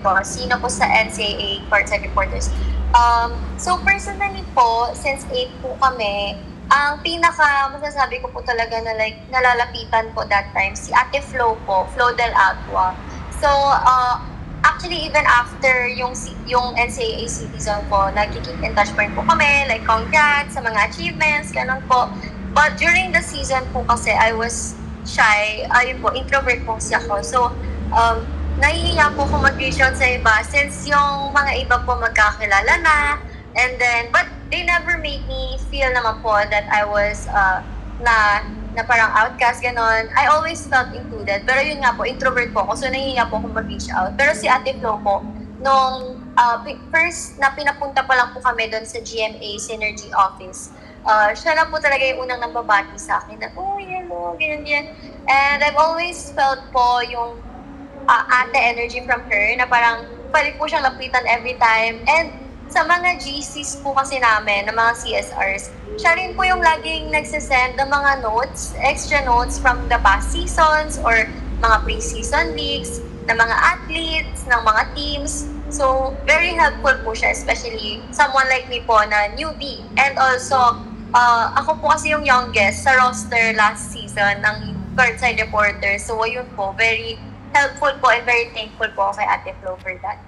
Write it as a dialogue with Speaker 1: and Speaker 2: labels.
Speaker 1: po, sino po sa NCAA courtside reporters. So personally po, since 8 po kami, ang pinaka masasabi ko po talaga na like nalalapitan po that time si Ate Flo po, Flo Del Agua. So actually even after yung NCAA season po, nagki-keep in touch pa rin po kami, like congrats sa mga achievements, ganun po. But during the season po kasi I was shy, ayun po, introvert po kasi ako. So nahihiya po kung mag-reach out sa iba since yung mga iba po magkakilala na. And then, but they never made me feel naman po that I was na parang outcast, ganon. I always felt included. Pero yun nga po, introvert po ako. So, nahihiya po kung mag-reach out. Pero si Ate Flo po, nung first na pinapunta pa lang po kami doon sa GMA Synergy Office, siya na po talaga yung unang nambabati sa akin na, oh, hello, ganyan. And I've always felt po yung ate energy from her na parang pwede po siyang lapitan every time. And sa mga GCs po kasi namin, ng mga CSRs, siya rin po yung laging nagsisend ng mga notes, extra notes from the past seasons or mga pre-season leagues, ng mga athletes, ng mga teams. So, very helpful po siya, especially someone like me po na newbie. And also, ako po kasi yung youngest sa roster last season ng courtside reporter. So, yun po, very helpful po and very thankful po kay Ate Flo for that.